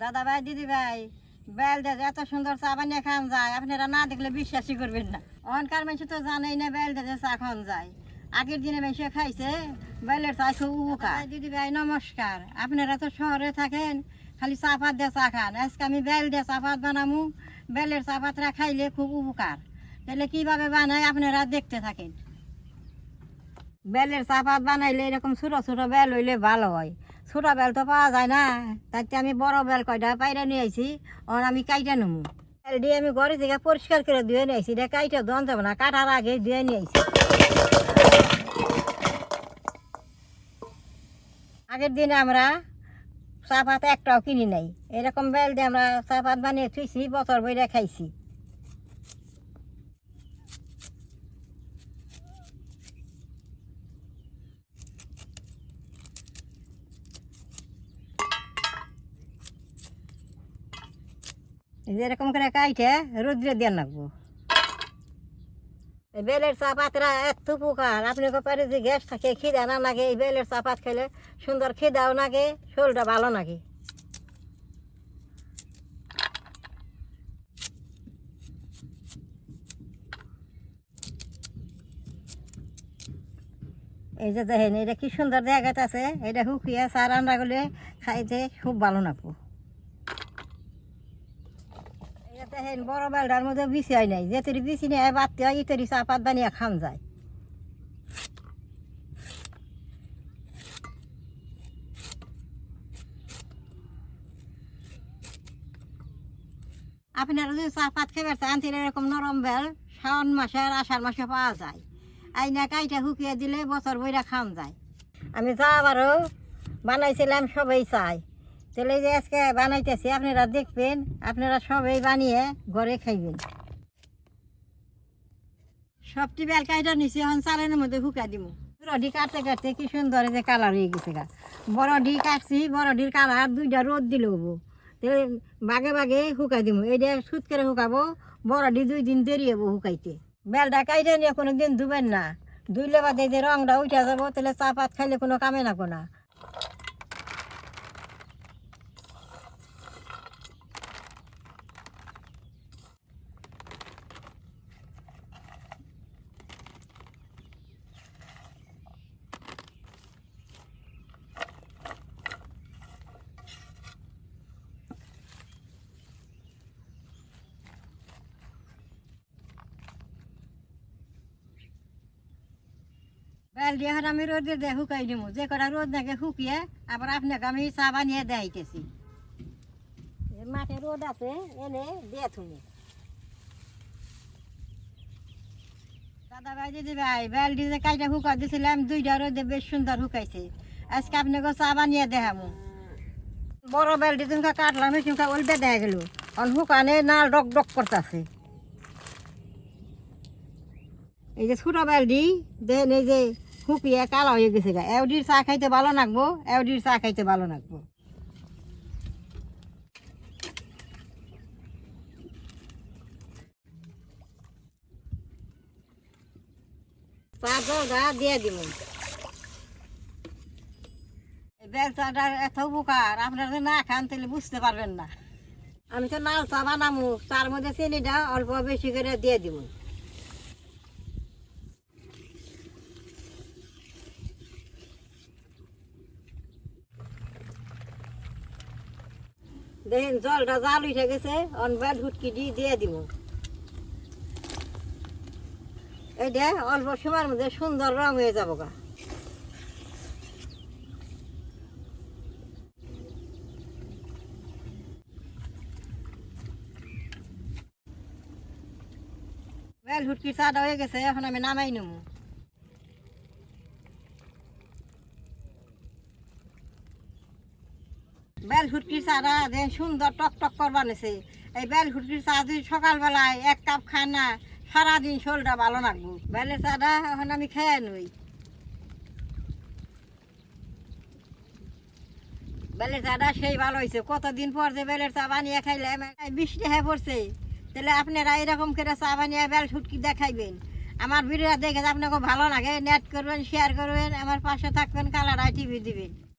দাদা ভাই দিদি ভাই বেল দিয়ে এত সুন্দর চা বানিয়ে খান যায়, আপনারা না দেখলে বিশ্বাসই করবেন না। অনকার মানুষ তো জানেই না বেল দিয়ে চা খান যায়। আগের দিনে মানুষ খাইছে বেলের চা খুব উপকার। দিদি ভাই নমস্কার, আপনারা তো শহরে থাকেন, খালি চা পাত দিয়ে চা খান। আজকে আমি বেল দিয়ে চা পাত বানামু। বেলের চা পাতটা খাইলে খুব উপকার। তাহলে কিভাবে বানায় আপনারা দেখতে থাকেন। বেলের চা পাত বানাইলে এরকম ছোটো ছোটো বেল হইলে ভালো হয়। ছোটো বেল তো পাওয়া যায় না, তাতে আমি বড় বেল কয়টা পাইরা নিয়ে আইছি। আর আমি কাইটা নেবো। বেল দিয়ে আমি ঘরে থেকে পরিষ্কার করে ধুয়ে নিয়ে আইছি। এটা কাইটা দন যাবো না, কাটার আগে ধুয়ে নিয়ে আইছি। আগের দিনে আমরা চা পাত একটাও কিনি নাই, এরকম বেল দিয়ে আমরা চা পাত বানিয়ে থুইছি, বছর বইরা খাইছি। এরকম করে কাইটে রোদ্রে দিয়ে রাখবো। বেলের চা পাতরা এত উপকার। আপনি পারে যে গ্যাস থাকে, খিদা না লাগে, এই বেলের চা পাত খেলে সুন্দর খিদাও লাগে, শরীরটা ভালো লাগে। এই যে দেখেন, এটা কি সুন্দর জায়গাতে আছে। এটা শুকিয়ে চা রান্না করলে খাইতে খুব ভালো লাগবো। দেখেন বড় বেলটার মধ্যে বিছি হয় নাই, যেতরি বিছি নেই বাড়তে হয়, ইতরি চা পাত বানিয়ে খান যায়। আপনারা যদি চা পাত খেবার চান তাহলে এরকম নরম বেল শ্রাবণ মাসে আর আষাঢ় মাসে পাওয়া যায়। আইনা কাইটা শুকিয়ে দিলে বছর বইরা খান যায়। আমি চা আবারও বানাইছিলাম, সবাই চাই। তাহলে যে আজকে বানাইতেছি, আপনারা দেখবেন, আপনারা সবাই বানিয়ে ঘরে খাইবেন। সবটি বেল কাইটা নিছি, এখন চালের মধ্যে শুকা দিব। বড়ডি কাটতে কাটতে কি সুন্দর যে কালার হয়ে গেছে গা। বড়ডি কাটছি, বড়ডির কালার দুইটা রোদ দিলে হবো। তাহলে বাগে বাগে শুকাই দিব। এইটা সুত করে শুকাবো, বড়ডি 2 দিন দেরি হবো শুকাইতে। বেলটা কাইটে নিয়ে কোনো দিন ধুবেন না, ধুইলে বাদে যে রংটা উঠে যাবো, তাহলে চা পাত খাইলে কোনো কামে লাগবো না। বেল দিয়ে এখন আমি রোদে দিয়ে শুকাই দিব। যে কটা রোদ নাকি শুকিয়ে আবার আপনাকে আমি চা বানিয়ে দেখাইতেছি। মাঠে রোদ আছে, এনে দিয়ে থুমি। দাদা ভাই দিদি ভাই, বেল দিয়ে যে কাইটা শুকা দিয়েছিলাম, 2টা রোদে বেশ সুন্দর শুকাইছে। আজকে আপনাকে চা বানিয়ে দেখাবো। বড় বেল দিয়ে তুমি কাটলাম, তুমি উল্টে দেখা গেল, শুকানে না ডক ডক করতেছে। এই যে ছোট বেল দি দেখেন, এই যে শুকিয়ে কালো হয়ে গেছে গা। এওডির চা খাইতে ভালো লাগবো, এওডির চা খাইতে ভালো লাগবো। চা জলটা দিয়ে দিব। বেল চাটা এত উপকার, আপনারা যদি না খান তাহলে বুঝতে পারবেন না। আমি তো লাল চা বানাবো, চার মধ্যে চিনিটা অল্প বেশি করে দিয়ে দিব। দেখেন জলটা জাল উঠে গেছে, বেল হুটকি দিয়ে দিব। এইটা অল্প সময়ের মধ্যে সুন্দর রং হয়ে যাবো গা। বেল হুটকির চাটা হয়ে গেছে, এখন আমি নামাই নেব। বেল হুটকির চাটা দেখেন সুন্দর টক টক করবার নিছে। এই বেল হুটকির চা যদি সকালবেলায় 1 কাপ খান না, সারাদিন শরীরটা ভালো লাগবো। বেলের চাটা এখন আমি খেয়ে নই। বেলের চাটা সেই ভালো হয়েছে। কতদিন পর যে বেলের চা বানিয়ে খাইলে 20 টাকা পড়ছে। তাহলে আপনারা এরকম করে চা বানিয়ে বেল হুটকি দেখাইবেন। আমার ভিডিও দেখে আপনাকে ভালো লাগে, নেট করবেন, শেয়ার করবেন, আমার পাশে থাকবেন, কালার টিভি দিবেন।